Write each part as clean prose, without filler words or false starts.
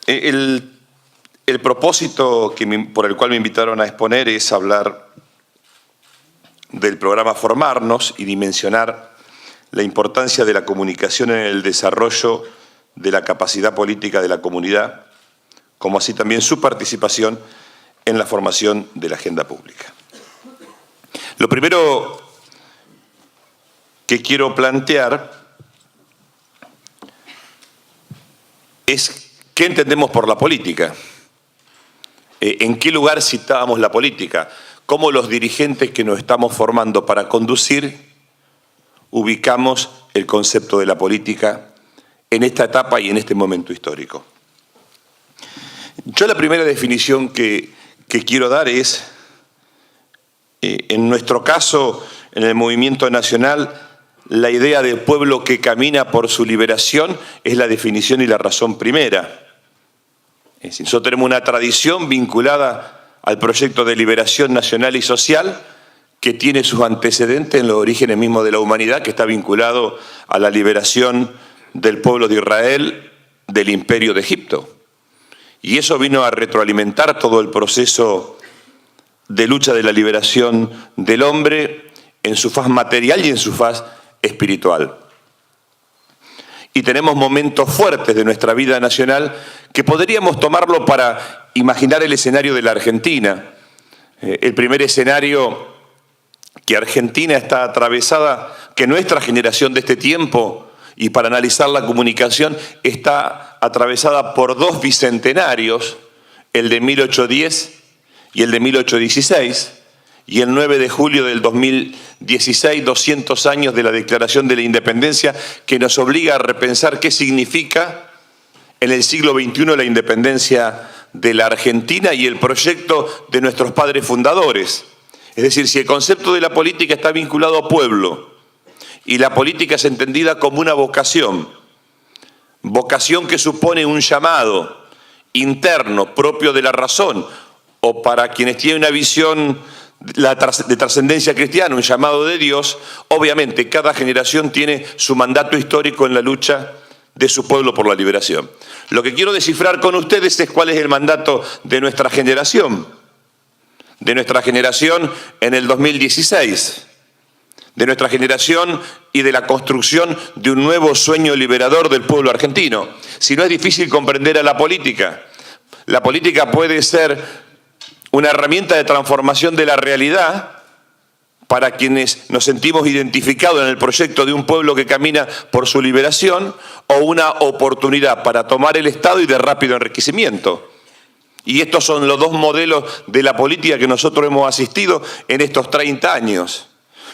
El, el propósito por el cual me invitaron a exponer es hablar del programa Formarnos y dimensionar la importancia de la comunicación en el desarrollo de la capacidad política de la comunidad, como así también su participación en la formación de la agenda pública. Lo primero que quiero plantear es qué entendemos por la política, en qué lugar situamos la política, cómo los dirigentes que nos estamos formando para conducir ubicamos el concepto de la política en esta etapa y en este momento histórico. Yo la primera definición que quiero dar es, en nuestro caso, en el movimiento nacional, la idea del pueblo que camina por su liberación es la definición y la razón primera. Es decir, nosotros tenemos una tradición vinculada al proyecto de liberación nacional y social que tiene sus antecedentes en los orígenes mismos de la humanidad, que está vinculado a la liberación del pueblo de Israel del imperio de Egipto. Y eso vino a retroalimentar todo el proceso de lucha de la liberación del hombre en su faz material y en su faz espiritual. Y tenemos momentos fuertes de nuestra vida nacional que podríamos tomarlo para imaginar el escenario de la Argentina. El primer escenario que Argentina está atravesada, que nuestra generación de este tiempo, y para analizar la comunicación, está atravesada por dos bicentenarios, el de 1810 y el de 1816, y el 9 de julio del 2016, 200 años de la Declaración de la Independencia, que nos obliga a repensar qué significa en el siglo XXI la independencia de la Argentina y el proyecto de nuestros padres fundadores. Es decir, si el concepto de la política está vinculado a pueblo y la política es entendida como una vocación que supone un llamado interno propio de la razón, o para quienes tienen una visión de trascendencia cristiana, un llamado de Dios, obviamente cada generación tiene su mandato histórico en la lucha de su pueblo por la liberación. Lo que quiero descifrar con ustedes es cuál es el mandato de nuestra generación en el 2016, de nuestra generación y de la construcción de un nuevo sueño liberador del pueblo argentino. Si no, es difícil comprender a la política. La política puede ser una herramienta de transformación de la realidad para quienes nos sentimos identificados en el proyecto de un pueblo que camina por su liberación, o una oportunidad para tomar el Estado y de rápido enriquecimiento. Y estos son los dos modelos de la política que nosotros hemos asistido en estos 30 años.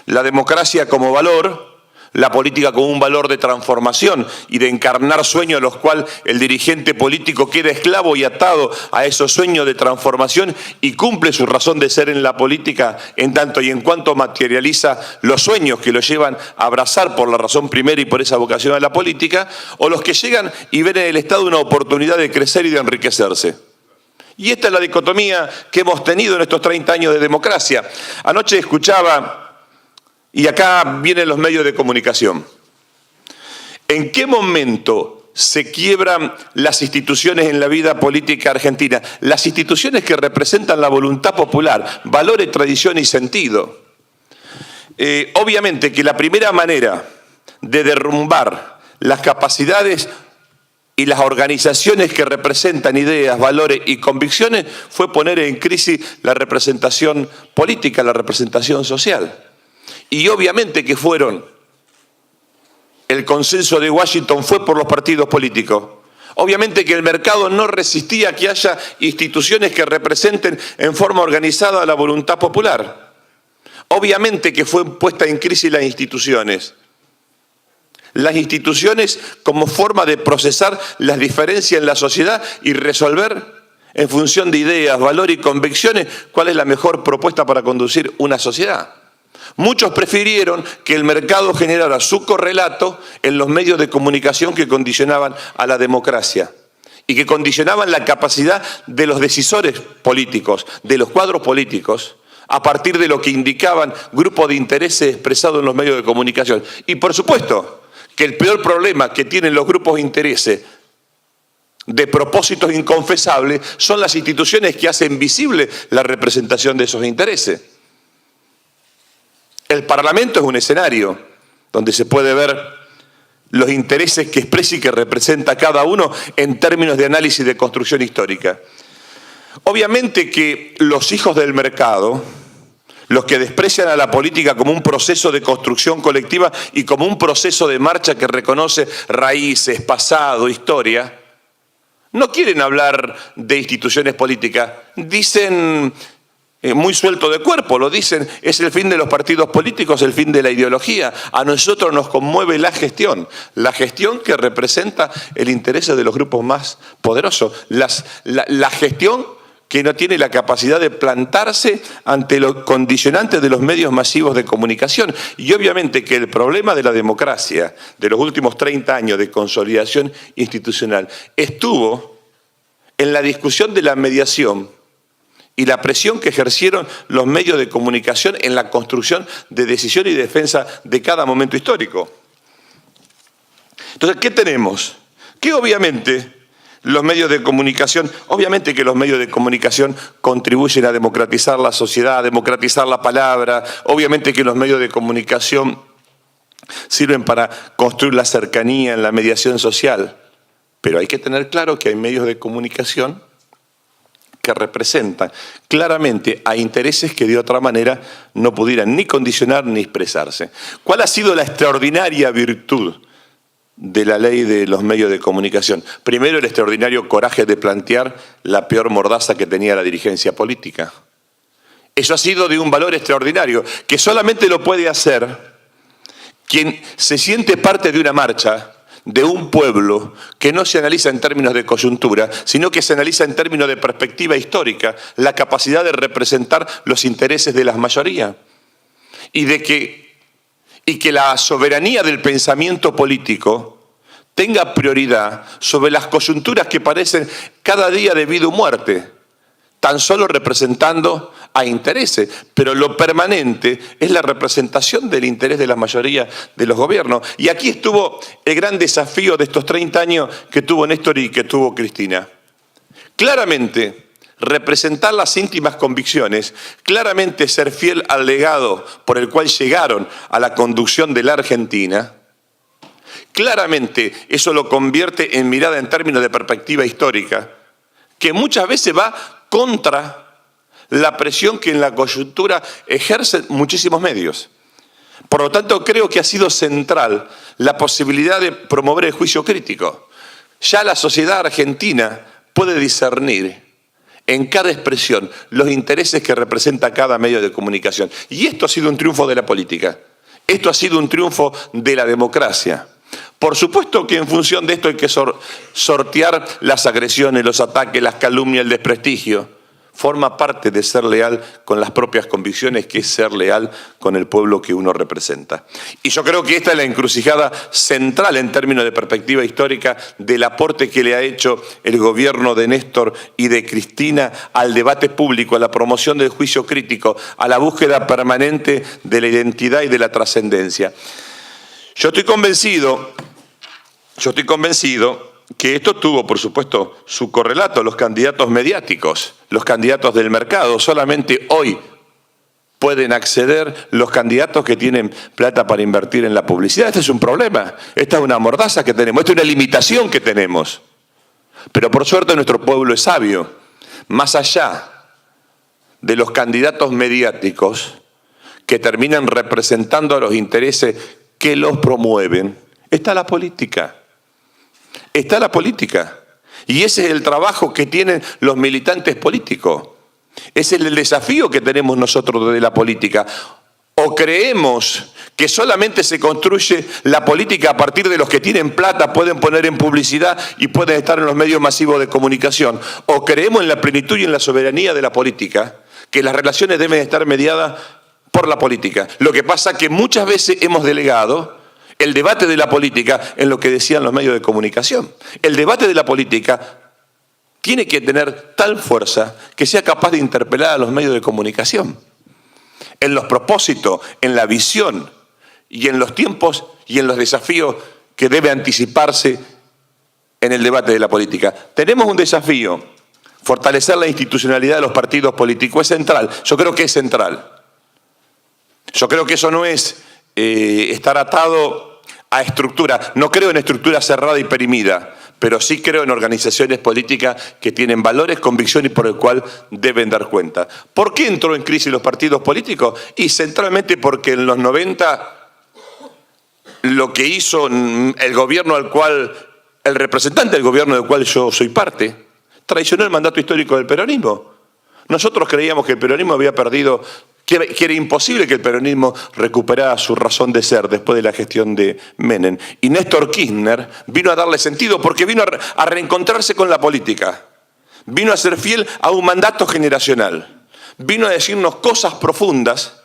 La democracia como valor, la política como un valor de transformación y de encarnar sueños a los cuales el dirigente político queda esclavo y atado a esos sueños de transformación y cumple su razón de ser en la política en tanto y en cuanto materializa los sueños que lo llevan a abrazar por la razón primera y por esa vocación a la política, o los que llegan y ven en el Estado una oportunidad de crecer y de enriquecerse. Y esta es la dicotomía que hemos tenido en estos 30 años de democracia. Anoche escuchaba, y acá vienen los medios de comunicación, ¿en qué momento se quiebran las instituciones en la vida política argentina? Las instituciones que representan la voluntad popular, valores, tradición y sentido. Obviamente que la primera manera de derrumbar las capacidades y las organizaciones que representan ideas, valores y convicciones fue poner en crisis la representación política, la representación social. Y obviamente que el consenso de Washington fue por los partidos políticos. Obviamente que el mercado no resistía a que haya instituciones que representen en forma organizada la voluntad popular. Obviamente que fue puesta en crisis las instituciones. Las instituciones como forma de procesar las diferencias en la sociedad y resolver en función de ideas, valores y convicciones cuál es la mejor propuesta para conducir una sociedad. Muchos prefirieron que el mercado generara su correlato en los medios de comunicación que condicionaban a la democracia y que condicionaban la capacidad de los decisores políticos, de los cuadros políticos, a partir de lo que indicaban grupos de intereses expresados en los medios de comunicación. Y por supuesto que el peor problema que tienen los grupos de intereses de propósitos inconfesables son las instituciones que hacen visible la representación de esos intereses. El Parlamento es un escenario donde se puede ver los intereses que expresa y que representa cada uno en términos de análisis de construcción histórica. Obviamente que los hijos del mercado, los que desprecian a la política como un proceso de construcción colectiva y como un proceso de marcha que reconoce raíces, pasado, historia, no quieren hablar de instituciones políticas. Dicen, muy suelto de cuerpo, lo dicen, es el fin de los partidos políticos, el fin de la ideología. A nosotros nos conmueve la gestión que representa el interés de los grupos más poderosos, la gestión que no tiene la capacidad de plantarse ante los condicionantes de los medios masivos de comunicación. Y obviamente que el problema de la democracia de los últimos 30 años de consolidación institucional estuvo en la discusión de la mediación y la presión que ejercieron los medios de comunicación en la construcción de decisión y defensa de cada momento histórico. Entonces, ¿qué tenemos? Que obviamente los medios de comunicación, obviamente que los medios de comunicación contribuyen a democratizar la sociedad, a democratizar la palabra, obviamente que los medios de comunicación sirven para construir la cercanía en la mediación social, pero hay que tener claro que hay medios de comunicación que representan claramente a intereses que de otra manera no pudieran ni condicionar ni expresarse. ¿Cuál ha sido la extraordinaria virtud de la ley de los medios de comunicación? Primero, el extraordinario coraje de plantear la peor mordaza que tenía la dirigencia política. Eso ha sido de un valor extraordinario, que solamente lo puede hacer quien se siente parte de una marcha, de un pueblo que no se analiza en términos de coyuntura, sino que se analiza en términos de perspectiva histórica, la capacidad de representar los intereses de las mayorías y que la soberanía del pensamiento político tenga prioridad sobre las coyunturas que parecen cada día de vida o muerte, tan solo representando a intereses, pero lo permanente es la representación del interés de la mayoría de los gobiernos. Y aquí estuvo el gran desafío de estos 30 años que tuvo Néstor y que tuvo Cristina. Claramente, representar las íntimas convicciones, claramente ser fiel al legado por el cual llegaron a la conducción de la Argentina, claramente eso lo convierte en mirada en términos de perspectiva histórica, que muchas veces va contra la presión que en la coyuntura ejercen muchísimos medios. Por lo tanto, creo que ha sido central la posibilidad de promover el juicio crítico. Ya la sociedad argentina puede discernir en cada expresión los intereses que representa cada medio de comunicación. Y esto ha sido un triunfo de la política. Esto ha sido un triunfo de la democracia. Por supuesto que en función de esto hay que sortear las agresiones, los ataques, las calumnias, el desprestigio. Forma parte de ser leal con las propias convicciones, que es ser leal con el pueblo que uno representa. Y yo creo que esta es la encrucijada central en términos de perspectiva histórica del aporte que le ha hecho el gobierno de Néstor y de Cristina al debate público, a la promoción del juicio crítico, a la búsqueda permanente de la identidad y de la trascendencia. Yo estoy convencido que esto tuvo, por supuesto, su correlato, los candidatos mediáticos, los candidatos del mercado. Solamente hoy pueden acceder los candidatos que tienen plata para invertir en la publicidad. Este es un problema, esta es una mordaza que tenemos, esta es una limitación que tenemos. Pero por suerte nuestro pueblo es sabio. Más allá de los candidatos mediáticos que terminan representando a los intereses que los promueven, está la política. Está la política. Y ese es el trabajo que tienen los militantes políticos. Ese es el desafío que tenemos nosotros de la política. O creemos que solamente se construye la política a partir de los que tienen plata, pueden poner en publicidad y pueden estar en los medios masivos de comunicación. O creemos en la plenitud y en la soberanía de la política, que las relaciones deben estar mediadas por la política. Lo que pasa es que muchas veces hemos delegado el debate de la política en lo que decían los medios de comunicación. El debate de la política tiene que tener tal fuerza que sea capaz de interpelar a los medios de comunicación. En los propósitos, en la visión y en los tiempos y en los desafíos que debe anticiparse en el debate de la política. Tenemos un desafío, fortalecer la institucionalidad de los partidos políticos. Es central, yo creo que es central. Yo creo que eso no es estar atado a estructura. No creo en estructura cerrada y perimida, pero sí creo en organizaciones políticas que tienen valores, convicciones y por el cual deben dar cuenta. ¿Por qué entró en crisis los partidos políticos? Y centralmente porque en los 90 lo que hizo el gobierno al cual, el representante del gobierno del cual yo soy parte, traicionó el mandato histórico del peronismo. Nosotros creíamos que el peronismo había perdido, que era imposible que el peronismo recuperara su razón de ser después de la gestión de Menem. Y Néstor Kirchner vino a darle sentido porque vino a reencontrarse con la política. Vino a ser fiel a un mandato generacional. Vino a decirnos cosas profundas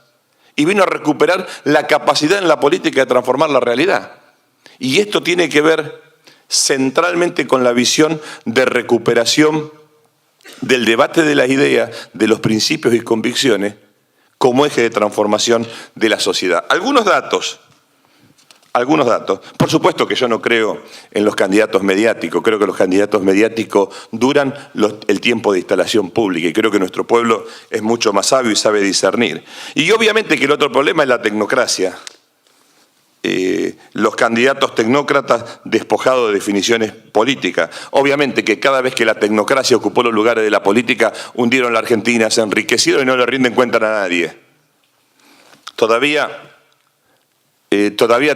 y vino a recuperar la capacidad en la política de transformar la realidad. Y esto tiene que ver centralmente con la visión de recuperación del debate de las ideas, de los principios y convicciones, como eje de transformación de la sociedad. Algunos datos. Por supuesto que yo no creo en los candidatos mediáticos, creo que los candidatos mediáticos duran el tiempo de instalación pública y creo que nuestro pueblo es mucho más sabio y sabe discernir. Y obviamente que el otro problema es la tecnocracia. Los candidatos tecnócratas despojados de definiciones políticas. Obviamente que cada vez que la tecnocracia ocupó los lugares de la política, hundieron la Argentina, se enriquecieron y no le rinden cuenta a nadie. Todavía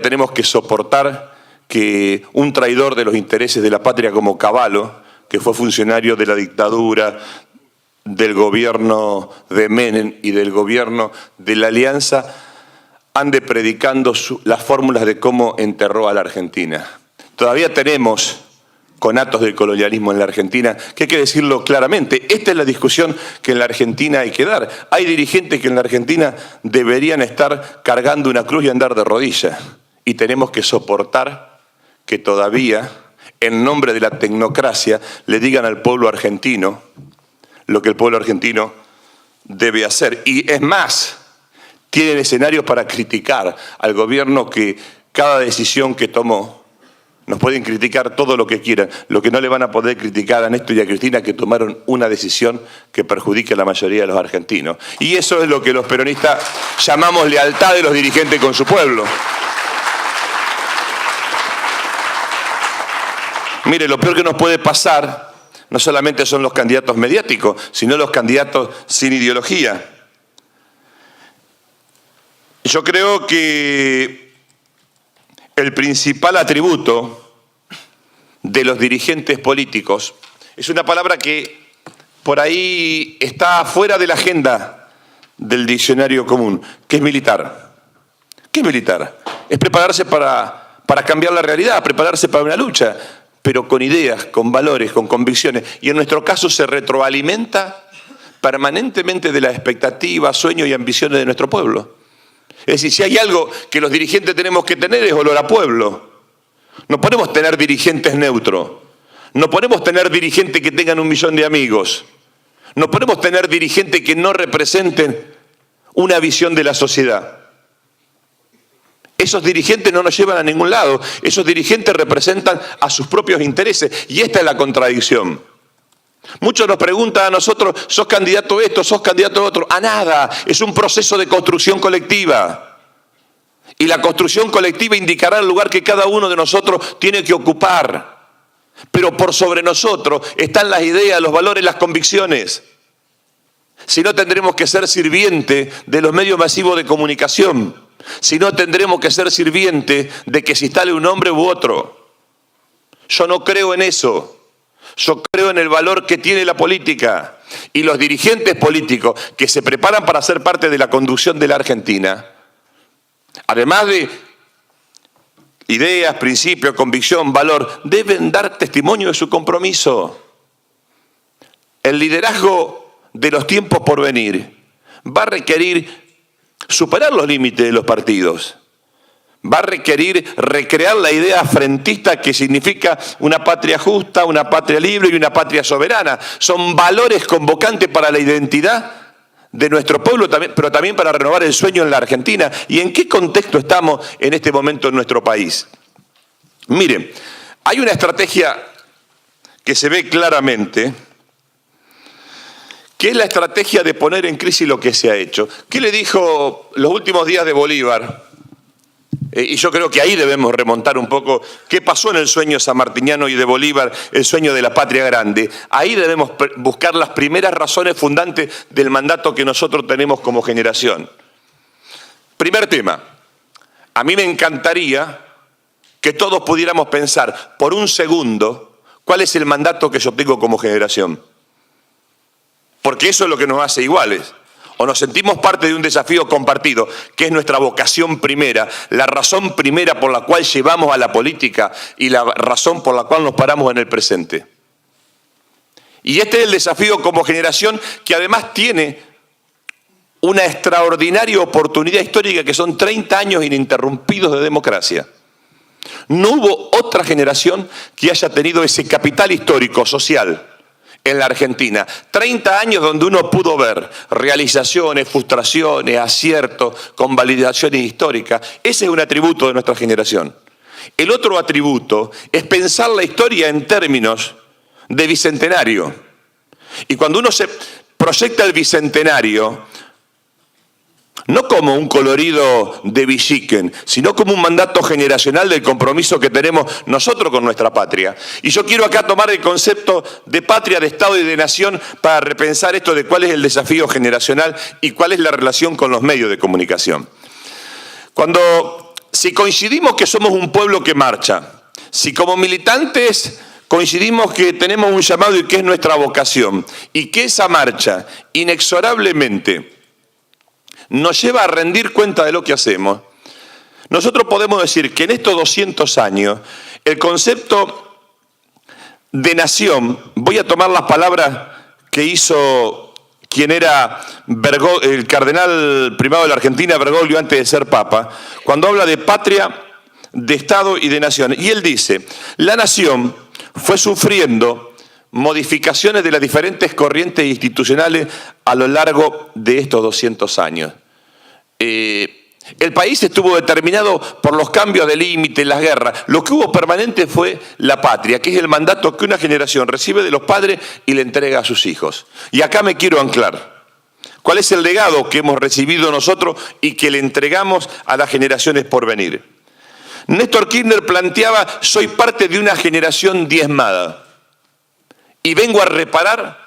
tenemos que soportar que un traidor de los intereses de la patria como Cavallo, que fue funcionario de la dictadura, del gobierno de Menem y del gobierno de la Alianza, ande predicando las fórmulas de cómo enterró a la Argentina. Todavía tenemos conatos del colonialismo en la Argentina, que hay que decirlo claramente. Esta es la discusión que en la Argentina hay que dar. Hay dirigentes que en la Argentina deberían estar cargando una cruz y andar de rodillas. Y tenemos que soportar que todavía, en nombre de la tecnocracia, le digan al pueblo argentino lo que el pueblo argentino debe hacer. Y es más, tienen escenarios para criticar al gobierno que cada decisión que tomó. Nos pueden criticar todo lo que quieran. Lo que no le van a poder criticar a Néstor y a Cristina que tomaron una decisión que perjudique a la mayoría de los argentinos. Y eso es lo que los peronistas llamamos lealtad de los dirigentes con su pueblo. Mire, lo peor que nos puede pasar no solamente son los candidatos mediáticos, sino los candidatos sin ideología. Yo creo que el principal atributo de los dirigentes políticos es una palabra que por ahí está fuera de la agenda del diccionario común, que es militar. ¿Qué es militar? Es prepararse para cambiar la realidad, prepararse para una lucha, pero con ideas, con valores, con convicciones. Y en nuestro caso se retroalimenta permanentemente de las expectativas, sueños y ambiciones de nuestro pueblo. Es decir, si hay algo que los dirigentes tenemos que tener es olor a pueblo. No podemos tener dirigentes neutros. No podemos tener dirigentes que tengan 1 millón de amigos. No podemos tener dirigentes que no representen una visión de la sociedad. Esos dirigentes no nos llevan a ningún lado. Esos dirigentes representan a sus propios intereses. Y esta es la contradicción. Muchos nos preguntan a nosotros, ¿sos candidato a esto, sos candidato a otro? A nada, es un proceso de construcción colectiva. Y la construcción colectiva indicará el lugar que cada uno de nosotros tiene que ocupar. Pero por sobre nosotros están las ideas, los valores, las convicciones. Si no, tendremos que ser sirvientes de los medios masivos de comunicación. Si no, tendremos que ser sirvientes de que se instale un hombre u otro. Yo no creo en eso. Yo creo en el valor que tiene la política y los dirigentes políticos que se preparan para ser parte de la conducción de la Argentina, además de ideas, principios, convicción, valor, deben dar testimonio de su compromiso. El liderazgo de los tiempos por venir va a requerir superar los límites de los partidos. Va a requerir recrear la idea frentista que significa una patria justa, una patria libre y una patria soberana. Son valores convocantes para la identidad de nuestro pueblo, pero también para renovar el sueño en la Argentina. ¿Y en qué contexto estamos en este momento en nuestro país? Miren, hay una estrategia que se ve claramente, que es la estrategia de poner en crisis lo que se ha hecho. ¿Qué le dijo los últimos días de Bolívar? Y yo creo que ahí debemos remontar un poco qué pasó en el sueño sanmartiniano y de Bolívar, el sueño de la patria grande. Ahí debemos buscar las primeras razones fundantes del mandato que nosotros tenemos como generación. Primer tema, a mí me encantaría que todos pudiéramos pensar por un segundo cuál es el mandato que yo tengo como generación. Porque eso es lo que nos hace iguales. O nos sentimos parte de un desafío compartido, que es nuestra vocación primera, la razón primera por la cual llevamos a la política y la razón por la cual nos paramos en el presente. Y este es el desafío como generación que además tiene una extraordinaria oportunidad histórica que son 30 años ininterrumpidos de democracia. No hubo otra generación que haya tenido ese capital histórico, social, en la Argentina. 30 años donde uno pudo ver realizaciones, frustraciones, aciertos, convalidaciones históricas. Ese es un atributo de nuestra generación. El otro atributo es pensar la historia en términos de bicentenario. Y cuando uno se proyecta el bicentenario, no como un colorido de Villiquen, sino como un mandato generacional del compromiso que tenemos nosotros con nuestra patria. Y yo quiero acá tomar el concepto de patria, de Estado y de nación para repensar esto de cuál es el desafío generacional y cuál es la relación con los medios de comunicación. Si coincidimos que somos un pueblo que marcha, si como militantes coincidimos que tenemos un llamado y que es nuestra vocación, y que esa marcha inexorablemente nos lleva a rendir cuenta de lo que hacemos, nosotros podemos decir que en estos 200 años el concepto de nación, voy a tomar las palabras que hizo quien era el cardenal primado de la Argentina, Bergoglio, antes de ser papa, cuando habla de patria, de Estado y de nación. Y él dice, la nación fue sufriendo modificaciones de las diferentes corrientes institucionales a lo largo de estos 200 años. El país estuvo determinado por los cambios de límite, las guerras. Lo que hubo permanente fue la patria, que es el mandato que una generación recibe de los padres y le entrega a sus hijos. Y acá me quiero anclar. ¿Cuál es el legado que hemos recibido nosotros y que le entregamos a las generaciones por venir? Néstor Kirchner planteaba, soy parte de una generación diezmada y vengo a reparar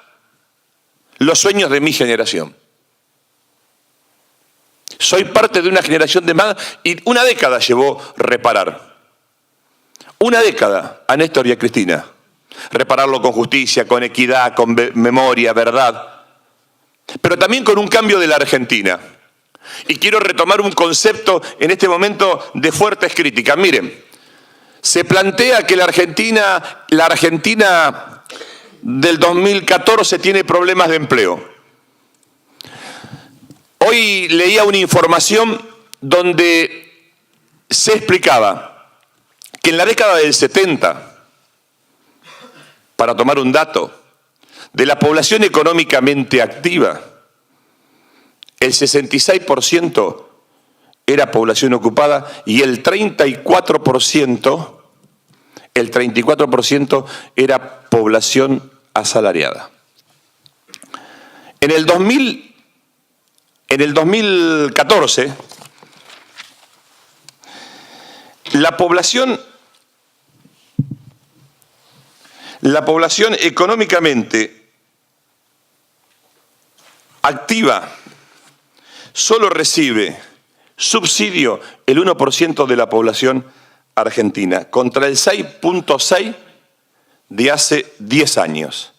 los sueños de mi generación. Soy parte de una generación diezmada y una década llevó reparar. Una década a Néstor y a Cristina. Repararlo con justicia, con equidad, con memoria, verdad. Pero también con un cambio de la Argentina. Y quiero retomar un concepto en este momento de fuertes críticas. Miren, se plantea que la Argentina del 2014 tiene problemas de empleo. Hoy leía una información donde se explicaba que en la década del 70, para tomar un dato, de la población económicamente activa, el 66% era población ocupada y el 34% era población asalariada. En el 2014, la población económicamente activa solo recibe subsidio el 1% de la población argentina, contra el 6.6% de hace 10 años.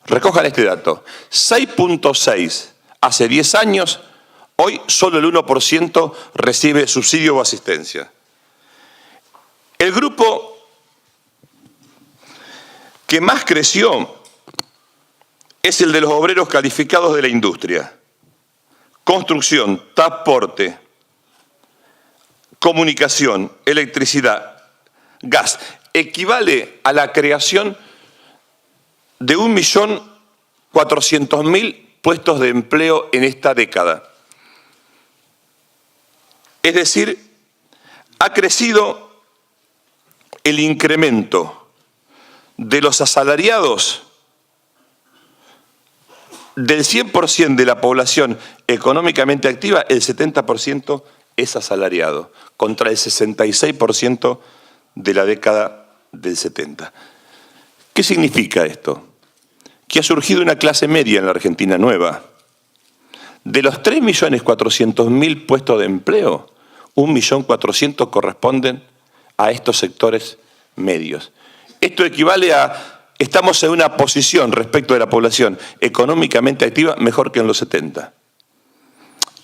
Recojan este dato, 6.6% hace 10 años, hoy solo el 1% recibe subsidio o asistencia. El grupo que más creció es el de los obreros calificados de la industria. Construcción, transporte, comunicación, electricidad, gas. Equivale a la creación de 1.400.000 puestos de empleo en esta década. Es decir, ha crecido el incremento de los asalariados, del 100% de la población económicamente activa, el 70% es asalariado, contra el 66% de la década del 70. ¿Qué significa esto? Que ha surgido una clase media en la Argentina nueva. De los 3.400.000 puestos de empleo, 1.400.000 corresponden a estos sectores medios. Esto equivale a, estamos en una posición respecto de la población económicamente activa mejor que en los 70.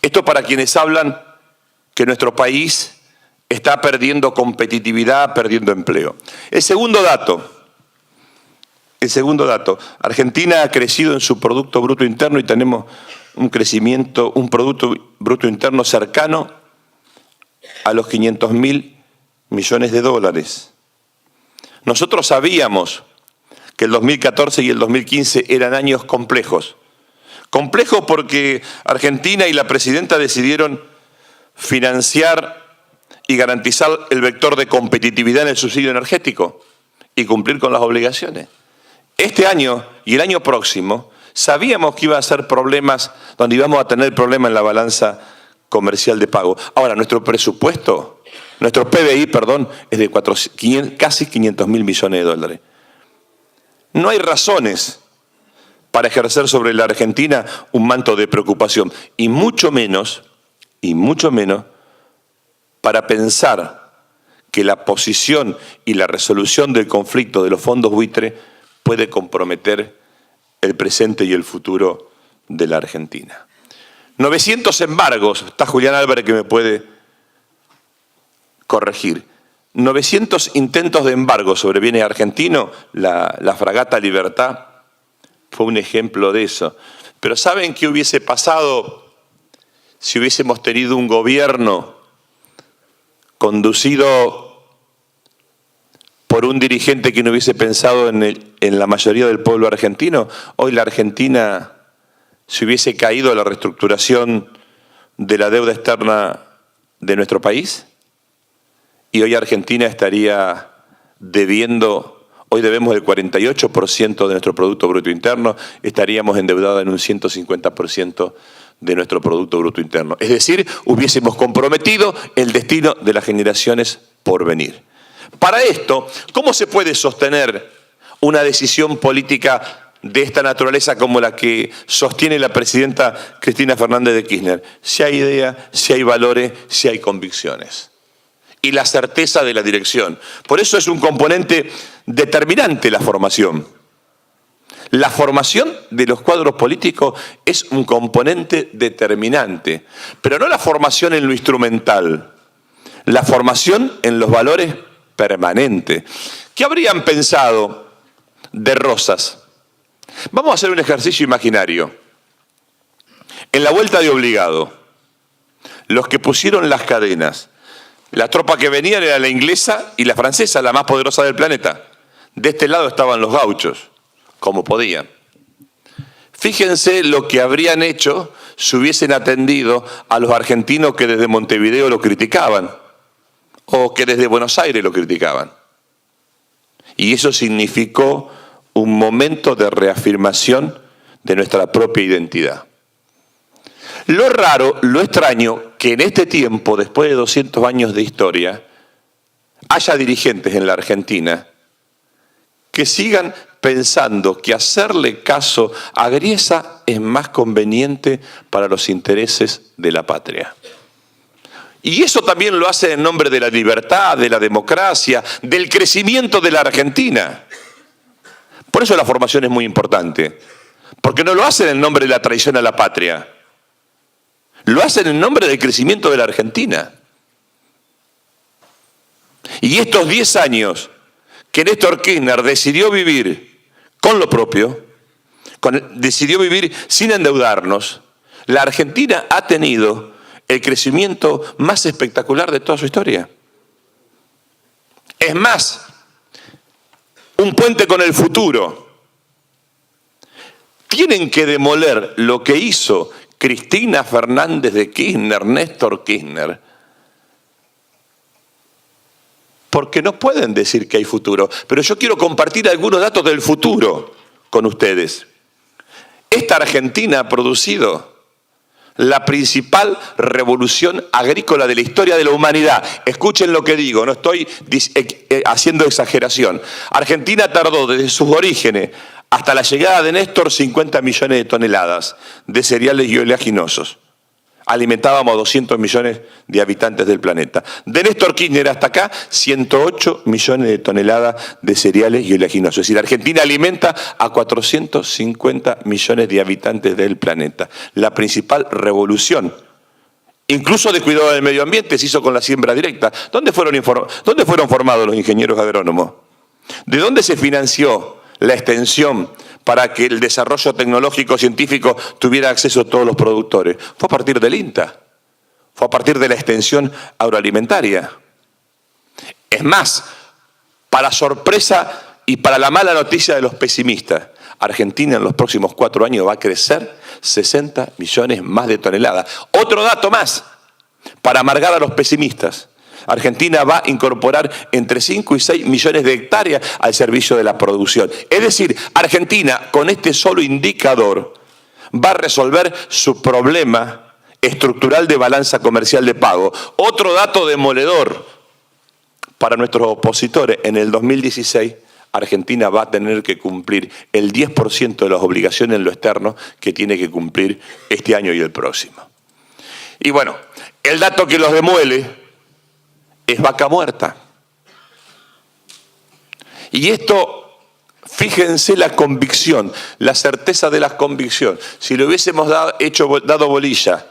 Esto para quienes hablan que nuestro país está perdiendo competitividad, perdiendo empleo. El segundo dato, Argentina ha crecido en su Producto Bruto Interno y tenemos un crecimiento, un Producto Bruto Interno cercano a los 500.000 millones de dólares. Nosotros sabíamos que el 2014 y el 2015 eran años complejos. Complejos porque Argentina y la presidenta decidieron financiar y garantizar el vector de competitividad en el subsidio energético y cumplir con las obligaciones. Este año y el año próximo sabíamos que iba a ser problemas, donde íbamos a tener problemas en la balanza comercial de pago. Ahora, nuestro presupuesto, nuestro PBI, es de casi 500.000 millones de dólares. No hay razones para ejercer sobre la Argentina un manto de preocupación, y mucho menos para pensar que la posición y la resolución del conflicto de los fondos buitre puede comprometer el presente y el futuro de la Argentina. 900 embargos, está Julián Álvarez que me puede corregir. 900 intentos de embargo sobre bienes argentinos, la fragata Libertad fue un ejemplo de eso. Pero ¿saben qué hubiese pasado si hubiésemos tenido un gobierno conducido por un dirigente que no hubiese pensado en la mayoría del pueblo argentino? Hoy la Argentina se hubiese caído a la reestructuración de la deuda externa de nuestro país. Y hoy Argentina estaría debiendo, hoy debemos el 48% de nuestro Producto Bruto Interno, estaríamos endeudados en un 150% de nuestro Producto Bruto Interno. Es decir, hubiésemos comprometido el destino de las generaciones por venir. Para esto, ¿cómo se puede sostener una decisión política de esta naturaleza como la que sostiene la presidenta Cristina Fernández de Kirchner? Si hay idea, si hay valores, si hay convicciones. Y la certeza de la dirección. Por eso es un componente determinante la formación. La formación de los cuadros políticos es un componente determinante, pero no la formación en lo instrumental, la formación en los valores permanentes. ¿Qué habrían pensado de Rosas? Vamos a hacer un ejercicio imaginario. En la vuelta de obligado, los que pusieron las cadenas, la tropa que venía era la inglesa y la francesa, la más poderosa del planeta. De este lado estaban los gauchos, como podían. Fíjense lo que habrían hecho si hubiesen atendido a los argentinos que desde Montevideo lo criticaban o que desde Buenos Aires lo criticaban. Y eso significó un momento de reafirmación de nuestra propia identidad. Lo raro, lo extraño, que en este tiempo, después de 200 años de historia, haya dirigentes en la Argentina que sigan pensando que hacerle caso a Griesa es más conveniente para los intereses de la patria. Y eso también lo hace en nombre de la libertad, de la democracia, del crecimiento de la Argentina. Por eso la formación es muy importante, porque no lo hacen en nombre de la traición a la patria. Lo hacen en nombre del crecimiento de la Argentina. Y estos 10 años que Néstor Kirchner decidió vivir con lo propio, decidió vivir sin endeudarnos, la Argentina ha tenido el crecimiento más espectacular de toda su historia. Es más, un puente con el futuro. Tienen que demoler lo que hizo Cristina Fernández de Kirchner, Néstor Kirchner, porque no pueden decir que hay futuro. Pero yo quiero compartir algunos datos del futuro con ustedes. Esta Argentina ha producido la principal revolución agrícola de la historia de la humanidad. Escuchen lo que digo, no estoy haciendo exageración. Argentina tardó desde sus orígenes hasta la llegada de Néstor 50 millones de toneladas de cereales y oleaginosos. Alimentábamos a 200 millones de habitantes del planeta. De Néstor Kirchner hasta acá, 108 millones de toneladas de cereales y oleaginosos. Es decir, Argentina alimenta a 450 millones de habitantes del planeta. La principal revolución, incluso de cuidado del medio ambiente, se hizo con la siembra directa. ¿Dónde fueron formados los ingenieros agrónomos? ¿De dónde se financió la extensión para que el desarrollo tecnológico científico tuviera acceso a todos los productores? Fue a partir del INTA, fue a partir de la extensión agroalimentaria. Es más, para sorpresa y para la mala noticia de los pesimistas, Argentina en los próximos 4 años va a crecer 60 millones más de toneladas. Otro dato más, para amargar a los pesimistas. Argentina va a incorporar entre 5 y 6 millones de hectáreas al servicio de la producción. Es decir, Argentina, con este solo indicador, va a resolver su problema estructural de balanza comercial de pago. Otro dato demoledor para nuestros opositores: en el 2016, Argentina va a tener que cumplir el 10% de las obligaciones en lo externo que tiene que cumplir este año y el próximo. Y bueno, el dato que los demuele es vaca muerta. Y esto, fíjense la convicción, la certeza de la convicción. Si le hubiésemos dado bolilla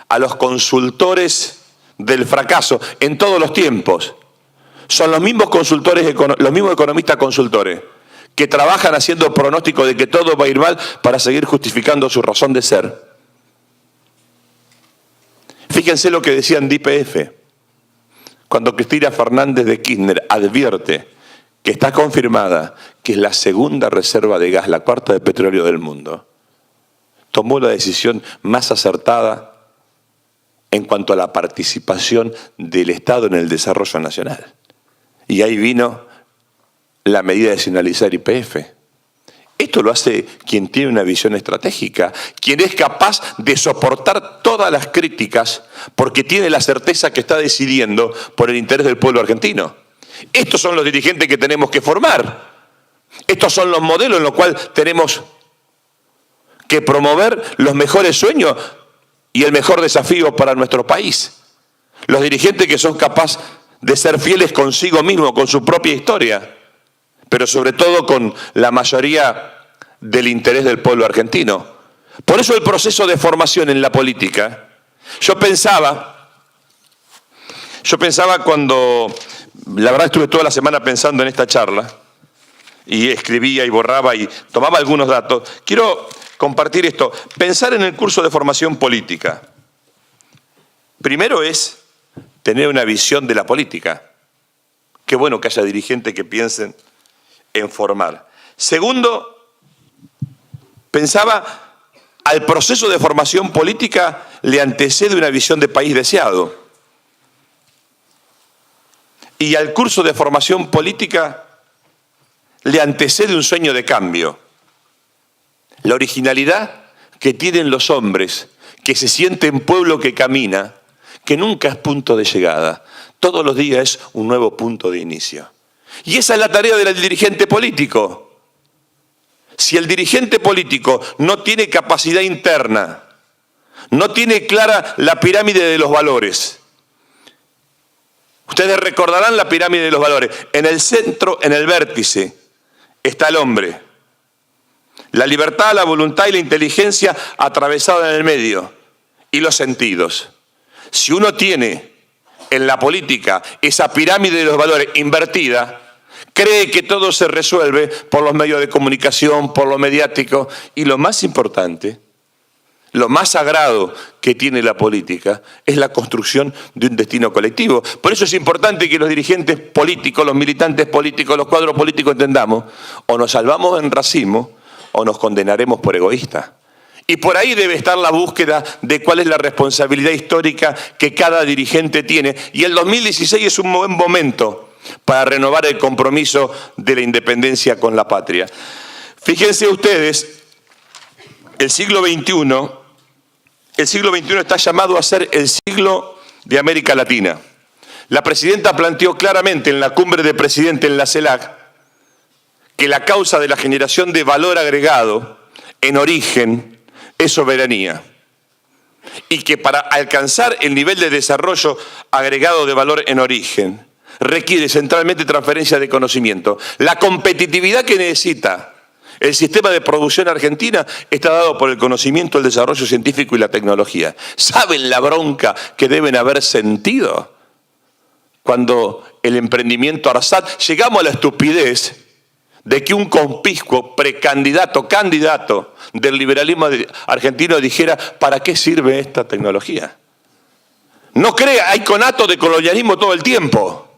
a los consultores del fracaso en todos los tiempos, son los mismos consultores, los mismos economistas consultores, que trabajan haciendo pronóstico de que todo va a ir mal para seguir justificando su razón de ser. Fíjense lo que decían de YPF. Cuando Cristina Fernández de Kirchner advierte que está confirmada que es la segunda reserva de gas, la cuarta de petróleo del mundo, tomó la decisión más acertada en cuanto a la participación del Estado en el desarrollo nacional. Y ahí vino la medida de nacionalizar YPF. Esto lo hace quien tiene una visión estratégica, quien es capaz de soportar todas las críticas porque tiene la certeza que está decidiendo por el interés del pueblo argentino. Estos son los dirigentes que tenemos que formar. Estos son los modelos en los cuales tenemos que promover los mejores sueños y el mejor desafío para nuestro país. Los dirigentes que son capaces de ser fieles consigo mismos, con su propia historia, pero sobre todo con la mayoría del interés del pueblo argentino. Por eso el proceso de formación en la política, yo pensaba cuando, la verdad estuve toda la semana pensando en esta charla, y escribía y borraba y tomaba algunos datos, quiero compartir esto. Pensar en el curso de formación política, primero es tener una visión de la política. Qué bueno que haya dirigentes que piensen en formar. Segundo, pensaba, al proceso de formación política le antecede una visión de país deseado. Y al curso de formación política le antecede un sueño de cambio. La originalidad que tienen los hombres, que se sienten pueblo que camina, que nunca es punto de llegada. Todos los días es un nuevo punto de inicio. Y esa es la tarea del dirigente político. Si el dirigente político no tiene capacidad interna, no tiene clara la pirámide de los valores. Ustedes recordarán la pirámide de los valores. En el centro, en el vértice, está el hombre. La libertad, la voluntad y la inteligencia atravesada en el medio. Y los sentidos. Si uno tiene en la política esa pirámide de los valores invertida, cree que todo se resuelve por los medios de comunicación, por lo mediático, y lo más importante, lo más sagrado que tiene la política es la construcción de un destino colectivo. Por eso es importante que los dirigentes políticos, los militantes políticos, los cuadros políticos entendamos: o nos salvamos en racismo o nos condenaremos por egoístas. Y por ahí debe estar la búsqueda de cuál es la responsabilidad histórica que cada dirigente tiene. Y el 2016 es un buen momento para renovar el compromiso de la independencia con la patria. Fíjense ustedes, el siglo XXI está llamado a ser el siglo de América Latina. La presidenta planteó claramente en la cumbre de presidentes en la CELAC que la causa de la generación de valor agregado en origen es soberanía. Y que para alcanzar el nivel de desarrollo agregado de valor en origen requiere centralmente transferencia de conocimiento. La competitividad que necesita el sistema de producción argentina está dado por el conocimiento, el desarrollo científico y la tecnología. ¿Saben la bronca que deben haber sentido cuando el emprendimiento ARSAT? Llegamos a la estupidez de que un conspicuo candidato del liberalismo argentino dijera: ¿para qué sirve esta tecnología? No crea, hay conato de colonialismo todo el tiempo.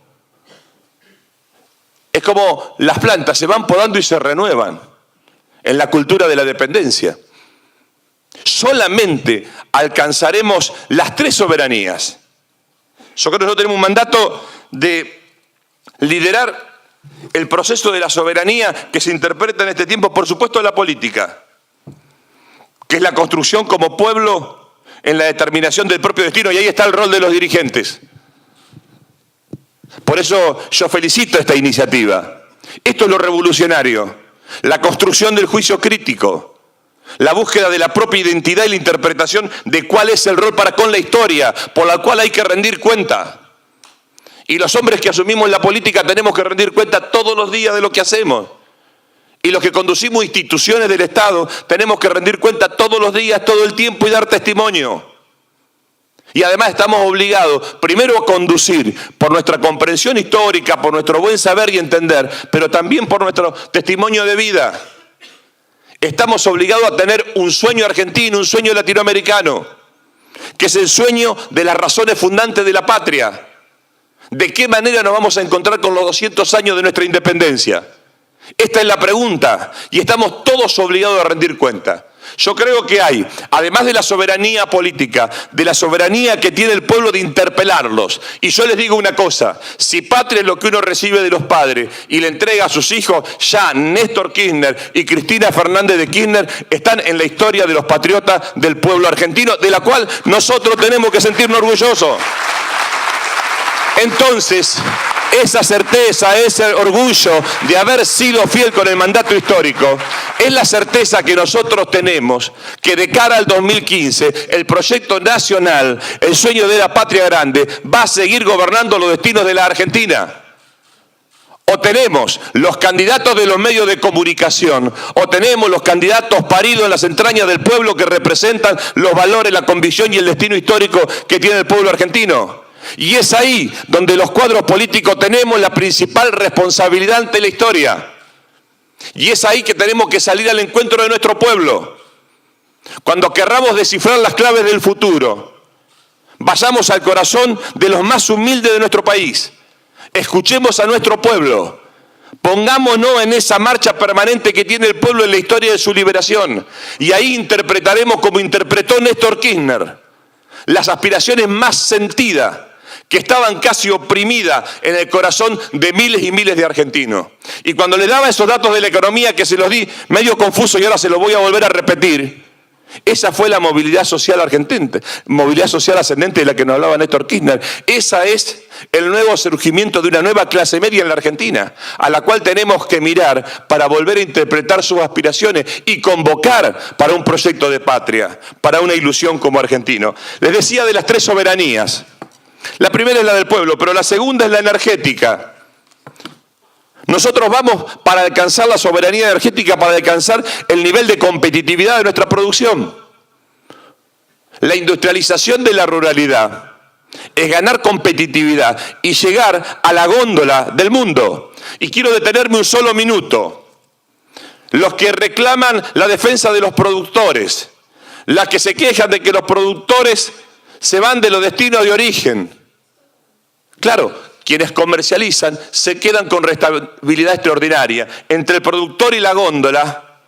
Es como las plantas, se van podando y se renuevan en la cultura de la dependencia. Solamente alcanzaremos las tres soberanías. Yo creo que nosotros tenemos un mandato de liderar el proceso de la soberanía que se interpreta en este tiempo, por supuesto, en la política, que es la construcción como pueblo en la determinación del propio destino, y ahí está el rol de los dirigentes. Por eso yo felicito esta iniciativa. Esto es lo revolucionario, la construcción del juicio crítico, la búsqueda de la propia identidad y la interpretación de cuál es el rol para con la historia, por la cual hay que rendir cuenta. Y los hombres que asumimos la política tenemos que rendir cuenta todos los días de lo que hacemos. Y los que conducimos instituciones del Estado tenemos que rendir cuenta todos los días, todo el tiempo, y dar testimonio. Y además estamos obligados, primero, a conducir por nuestra comprensión histórica, por nuestro buen saber y entender, pero también por nuestro testimonio de vida. Estamos obligados a tener un sueño argentino, un sueño latinoamericano, que es el sueño de las razones fundantes de la patria. ¿De qué manera nos vamos a encontrar con los 200 años de nuestra independencia? Esta es la pregunta, y estamos todos obligados a rendir cuenta. Yo creo que hay, además de la soberanía política, de la soberanía que tiene el pueblo de interpelarlos. Y yo les digo una cosa: si patria es lo que uno recibe de los padres y le entrega a sus hijos, ya Néstor Kirchner y Cristina Fernández de Kirchner están en la historia de los patriotas del pueblo argentino, de la cual nosotros tenemos que sentirnos orgullosos. Entonces, esa certeza, ese orgullo de haber sido fiel con el mandato histórico, es la certeza que nosotros tenemos que de cara al 2015, el proyecto nacional, el sueño de la patria grande, va a seguir gobernando los destinos de la Argentina. O tenemos los candidatos de los medios de comunicación, o tenemos los candidatos paridos en las entrañas del pueblo que representan los valores, la convicción y el destino histórico que tiene el pueblo argentino. Y es ahí donde los cuadros políticos tenemos la principal responsabilidad ante la historia. Y es ahí que tenemos que salir al encuentro de nuestro pueblo. Cuando querramos descifrar las claves del futuro, vayamos al corazón de los más humildes de nuestro país. Escuchemos a nuestro pueblo. Pongámonos en esa marcha permanente que tiene el pueblo en la historia de su liberación. Y ahí interpretaremos, como interpretó Néstor Kirchner, las aspiraciones más sentidas, que estaban casi oprimidas en el corazón de miles y miles de argentinos. Y cuando le daba esos datos de la economía, que se los di medio confuso y ahora se los voy a volver a repetir, esa fue la movilidad social argentina, movilidad social ascendente de la que nos hablaba Néstor Kirchner. Esa es el nuevo surgimiento de una nueva clase media en la Argentina, a la cual tenemos que mirar para volver a interpretar sus aspiraciones y convocar para un proyecto de patria, para una ilusión como argentino. Les decía de las tres soberanías. La primera es la del pueblo, pero la segunda es la energética. Nosotros vamos para alcanzar la soberanía energética, para alcanzar el nivel de competitividad de nuestra producción. La industrialización de la ruralidad es ganar competitividad y llegar a la góndola del mundo. Y quiero detenerme un solo minuto. Los que reclaman la defensa de los productores, las que se quejan de que los productores se van de los destinos de origen. Claro, quienes comercializan se quedan con rentabilidad extraordinaria. Entre el productor y la góndola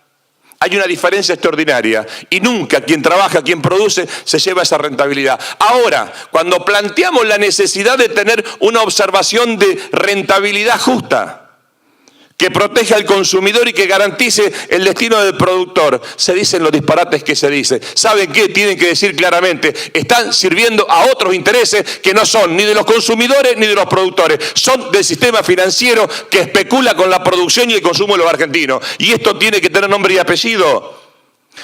hay una diferencia extraordinaria y nunca quien trabaja, quien produce, se lleva esa rentabilidad. Ahora, cuando planteamos la necesidad de tener una observación de rentabilidad justa, que proteja al consumidor y que garantice el destino del productor, se dicen los disparates que se dicen. ¿Saben qué? Tienen que decir claramente, están sirviendo a otros intereses que no son ni de los consumidores ni de los productores, son del sistema financiero que especula con la producción y el consumo de los argentinos. Y esto tiene que tener nombre y apellido.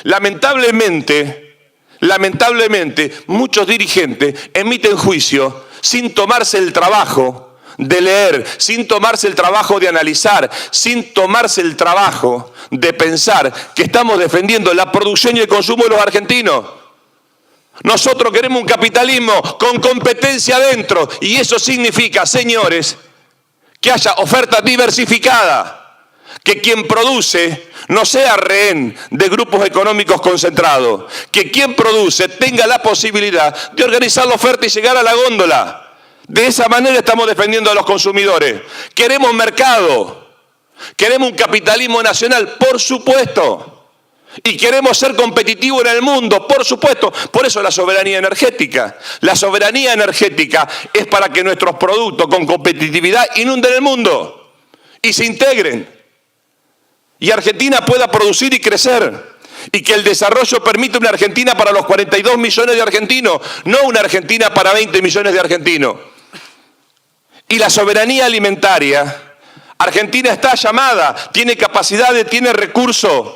Lamentablemente, muchos dirigentes emiten juicio sin tomarse el trabajo de leer, sin tomarse el trabajo de analizar, sin tomarse el trabajo de pensar que estamos defendiendo la producción y el consumo de los argentinos. Nosotros queremos un capitalismo con competencia adentro y eso significa, señores, que haya oferta diversificada, que quien produce no sea rehén de grupos económicos concentrados, que quien produce tenga la posibilidad de organizar la oferta y llegar a la góndola. De esa manera estamos defendiendo a los consumidores. Queremos mercado, queremos un capitalismo nacional, por supuesto. Y queremos ser competitivos en el mundo, por supuesto. Por eso la soberanía energética. La soberanía energética es para que nuestros productos con competitividad inunden el mundo y se integren. Y Argentina pueda producir y crecer. Y que el desarrollo permita una Argentina para los 42 millones de argentinos, no una Argentina para 20 millones de argentinos. Y la soberanía alimentaria, Argentina está llamada, tiene capacidades, tiene recursos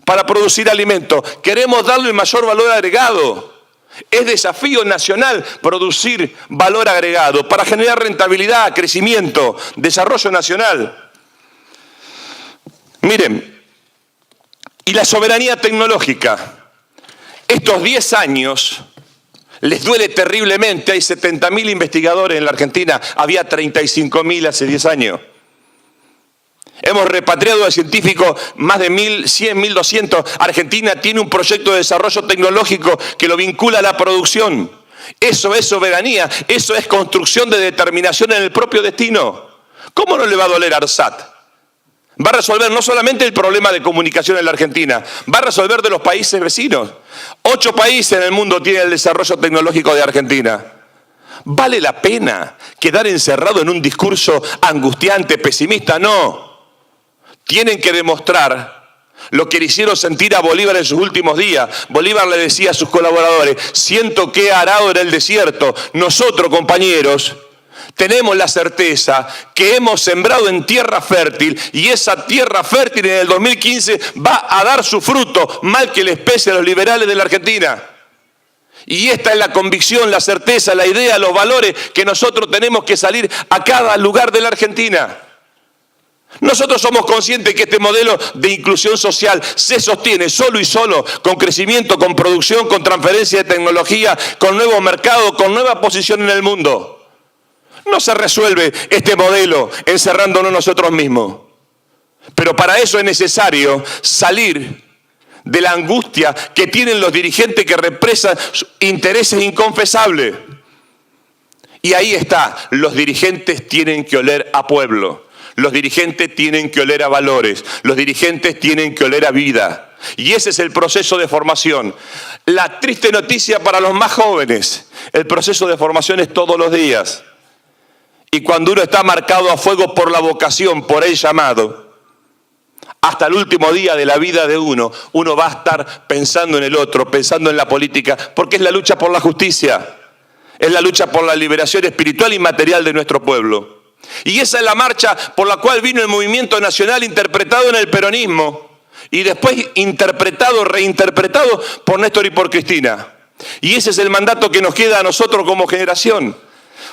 para producir alimentos. Queremos darle el mayor valor agregado. Es desafío nacional producir valor agregado para generar rentabilidad, crecimiento, desarrollo nacional. Miren, y la soberanía tecnológica, estos 10 años les duele terriblemente. Hay 70.000 investigadores en la Argentina, había 35.000 hace 10 años. Hemos repatriado a científicos más de 1.100, 1.200. Argentina tiene un proyecto de desarrollo tecnológico que lo vincula a la producción. Eso es soberanía, eso es construcción de determinación en el propio destino. ¿Cómo no le va a doler a ARSAT? Va a resolver no solamente el problema de comunicación en la Argentina, va a resolver de los países vecinos. 8 países en el mundo tienen el desarrollo tecnológico de Argentina. ¿Vale la pena quedar encerrado en un discurso angustiante, pesimista? No. Tienen que demostrar lo que le hicieron sentir a Bolívar en sus últimos días. Bolívar le decía a sus colaboradores, siento que he arado en el desierto. Nosotros, compañeros, tenemos la certeza que hemos sembrado en tierra fértil y esa tierra fértil en el 2015 va a dar su fruto, mal que les pese a los liberales de la Argentina. Y esta es la convicción, la certeza, la idea, los valores que nosotros tenemos que salir a cada lugar de la Argentina. Nosotros somos conscientes que este modelo de inclusión social se sostiene solo y solo con crecimiento, con producción, con transferencia de tecnología, con nuevos mercados, con nueva posición en el mundo. No se resuelve este modelo encerrándonos nosotros mismos. Pero para eso es necesario salir de la angustia que tienen los dirigentes que represan intereses inconfesables. Y ahí está, los dirigentes tienen que oler a pueblo, los dirigentes tienen que oler a valores, los dirigentes tienen que oler a vida. Y ese es el proceso de formación. La triste noticia para los más jóvenes, el proceso de formación es todos los días. Y cuando uno está marcado a fuego por la vocación, por el llamado, hasta el último día de la vida de uno va a estar pensando en el otro, pensando en la política, porque es la lucha por la justicia, es la lucha por la liberación espiritual y material de nuestro pueblo. Y esa es la marcha por la cual vino el movimiento nacional interpretado en el peronismo y después interpretado, reinterpretado por Néstor y por Cristina. Y ese es el mandato que nos queda a nosotros como generación.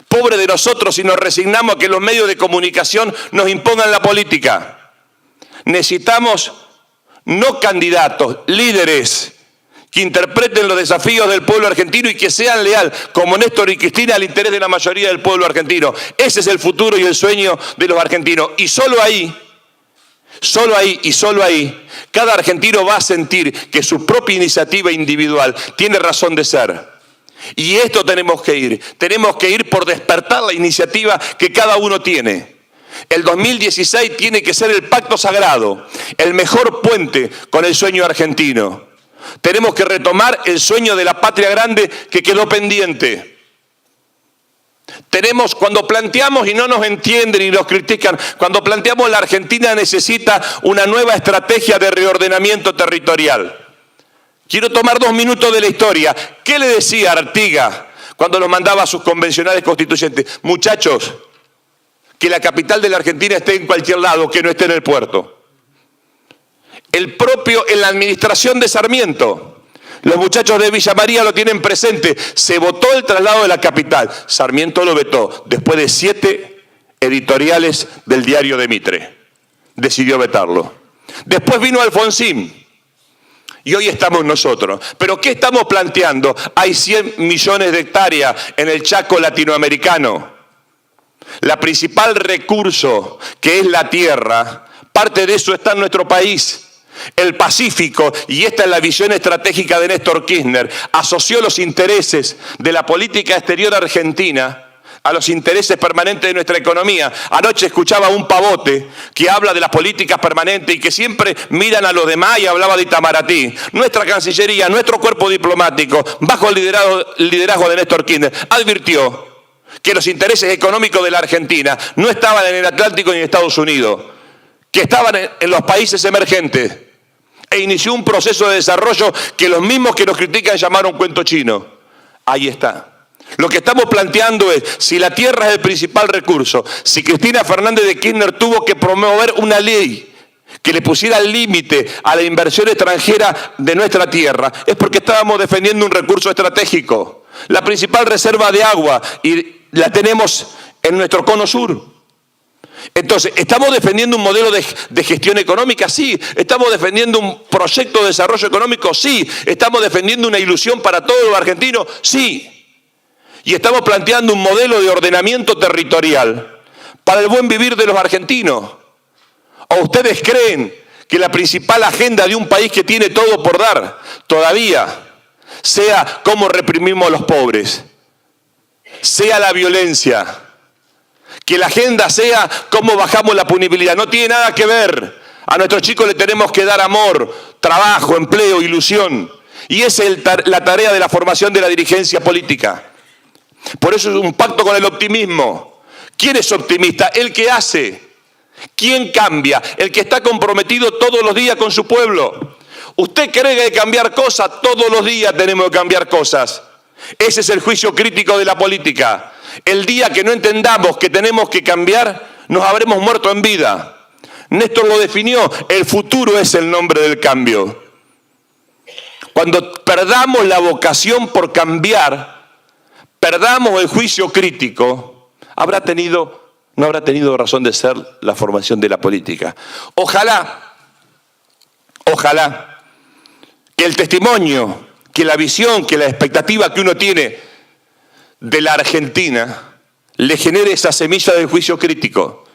Pobre de nosotros si nos resignamos a que los medios de comunicación nos impongan la política. Necesitamos no candidatos, líderes que interpreten los desafíos del pueblo argentino y que sean leales, como Néstor y Cristina, al interés de la mayoría del pueblo argentino. Ese es el futuro y el sueño de los argentinos. Y solo ahí, cada argentino va a sentir que su propia iniciativa individual tiene razón de ser. Y esto tenemos que ir por despertar la iniciativa que cada uno tiene. El 2016 tiene que ser el pacto sagrado, el mejor puente con el sueño argentino. Tenemos que retomar el sueño de la patria grande que quedó pendiente. Cuando planteamos y no nos entienden y nos critican, cuando planteamos la Argentina necesita una nueva estrategia de reordenamiento territorial. Quiero tomar 2 minutos de la historia. ¿Qué le decía Artigas cuando nos mandaba a sus convencionales constituyentes? Muchachos, que la capital de la Argentina esté en cualquier lado, que no esté en el puerto. En la administración de Sarmiento, los muchachos de Villa María lo tienen presente. Se votó el traslado de la capital. Sarmiento lo vetó después de 7 editoriales del diario de Mitre. Decidió vetarlo. Después vino Alfonsín. Y hoy estamos nosotros. ¿Pero qué estamos planteando? Hay 100 millones de hectáreas en el Chaco latinoamericano. La principal recurso, que es la tierra, parte de eso está en nuestro país. El Pacífico, y esta es la visión estratégica de Néstor Kirchner, asoció los intereses de la política exterior argentina a los intereses permanentes de nuestra economía. Anoche escuchaba a un pavote que habla de las políticas permanentes y que siempre miran a los demás, y hablaba de Itamaraty. Nuestra Cancillería, nuestro cuerpo diplomático, bajo el liderazgo de Néstor Kirchner, advirtió que los intereses económicos de la Argentina no estaban en el Atlántico ni en Estados Unidos, que estaban en los países emergentes, e inició un proceso de desarrollo que los mismos que nos critican llamaron cuento chino. Ahí está. Lo que estamos planteando es, si la tierra es el principal recurso, si Cristina Fernández de Kirchner tuvo que promover una ley que le pusiera límite a la inversión extranjera de nuestra tierra, es porque estábamos defendiendo un recurso estratégico. La principal reserva de agua, y la tenemos en nuestro cono sur. Entonces, ¿estamos defendiendo un modelo de gestión económica? Sí. ¿Estamos defendiendo un proyecto de desarrollo económico? Sí. ¿Estamos defendiendo una ilusión para todos los argentinos? Sí. Y estamos planteando un modelo de ordenamiento territorial para el buen vivir de los argentinos. ¿O ustedes creen que la principal agenda de un país que tiene todo por dar todavía sea cómo reprimimos a los pobres, sea la violencia, que la agenda sea cómo bajamos la punibilidad? No tiene nada que ver. A nuestros chicos le tenemos que dar amor, trabajo, empleo, ilusión. Y esa es la tarea de la formación de la dirigencia política. Por eso es un pacto con el optimismo. ¿Quién es optimista? El que hace. ¿Quién cambia? El que está comprometido todos los días con su pueblo. ¿Usted cree que hay que cambiar cosas? Todos los días tenemos que cambiar cosas. Ese es el juicio crítico de la política. El día que no entendamos que tenemos que cambiar, nos habremos muerto en vida. Néstor lo definió, el futuro es el nombre del cambio. Cuando perdamos la vocación por cambiar, perdamos el juicio crítico, no habrá tenido razón de ser la formación de la política. Ojalá que el testimonio, que la visión, que la expectativa que uno tiene de la Argentina le genere esa semilla del juicio crítico,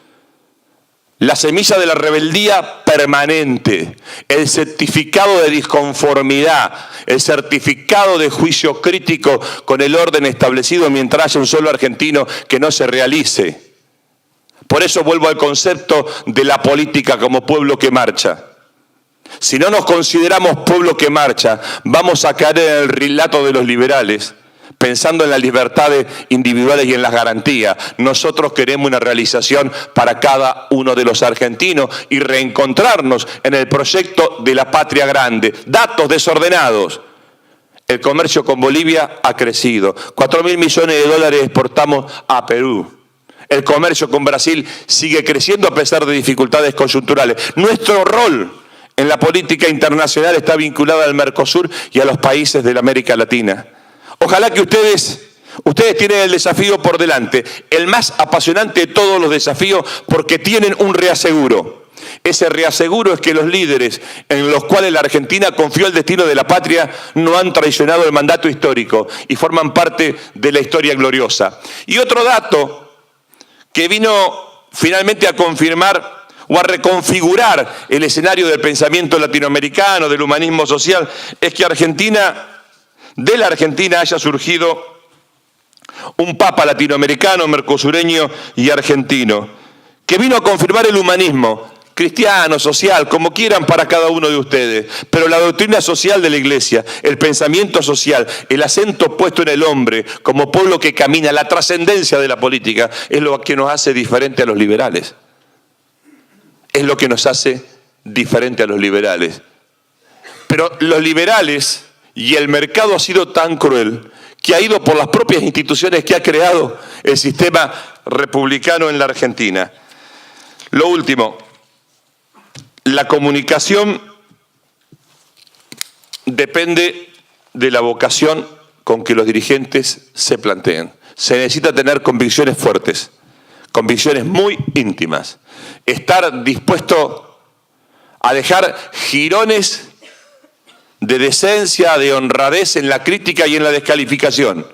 la semilla de la rebeldía permanente, el certificado de disconformidad, el certificado de juicio crítico con el orden establecido mientras haya un solo argentino que no se realice. Por eso vuelvo al concepto de la política como pueblo que marcha. Si no nos consideramos pueblo que marcha, vamos a caer en el relato de los liberales, pensando en las libertades individuales y en las garantías. Nosotros queremos una realización para cada uno de los argentinos y reencontrarnos en el proyecto de la patria grande. Datos desordenados. El comercio con Bolivia ha crecido. 4.000 millones de dólares exportamos a Perú. El comercio con Brasil sigue creciendo a pesar de dificultades coyunturales. Nuestro rol en la política internacional está vinculado al Mercosur y a los países de la América Latina. Ojalá que ustedes tienen el desafío por delante, el más apasionante de todos los desafíos, porque tienen un reaseguro. Ese reaseguro es que los líderes en los cuales la Argentina confió el destino de la patria no han traicionado el mandato histórico y forman parte de la historia gloriosa. Y otro dato que vino finalmente a confirmar o a reconfigurar el escenario del pensamiento latinoamericano, del humanismo social, es que de la Argentina haya surgido un papa latinoamericano, mercosureño y argentino, que vino a confirmar el humanismo, cristiano, social, como quieran para cada uno de ustedes, pero la doctrina social de la Iglesia, el pensamiento social, el acento puesto en el hombre como pueblo que camina, la trascendencia de la política, es lo que nos hace diferente a los liberales. Es lo que nos hace diferente a los liberales. Pero los liberales y el mercado ha sido tan cruel que ha ido por las propias instituciones que ha creado el sistema republicano en la Argentina. Lo último, la comunicación depende de la vocación con que los dirigentes se planteen. Se necesita tener convicciones fuertes, convicciones muy íntimas. Estar dispuesto a dejar jirones de decencia, de honradez en la crítica y en la descalificación,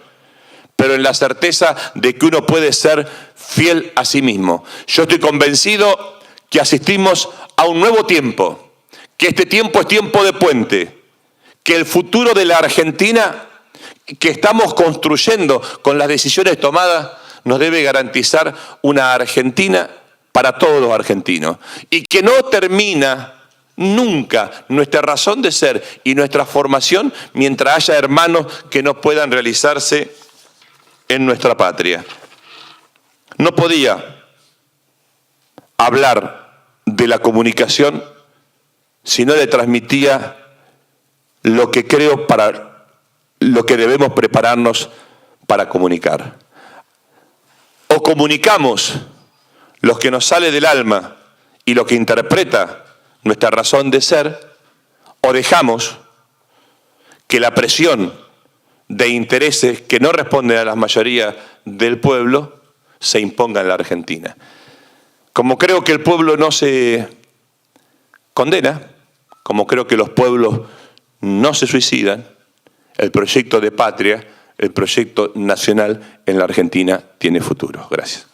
pero en la certeza de que uno puede ser fiel a sí mismo. Yo estoy convencido que asistimos a un nuevo tiempo, que este tiempo es tiempo de puente, que el futuro de la Argentina que estamos construyendo con las decisiones tomadas nos debe garantizar una Argentina para todos los argentinos y que no termina nunca nuestra razón de ser y nuestra formación mientras haya hermanos que no puedan realizarse en nuestra patria. No podía hablar de la comunicación si no le transmitía lo que creo para lo que debemos prepararnos para comunicar. O comunicamos lo que nos sale del alma y lo que interpreta nuestra razón de ser, o dejamos que la presión de intereses que no responden a la mayoría del pueblo se imponga en la Argentina. Como creo que el pueblo no se condena, como creo que los pueblos no se suicidan, el proyecto de patria, el proyecto nacional en la Argentina tiene futuro. Gracias.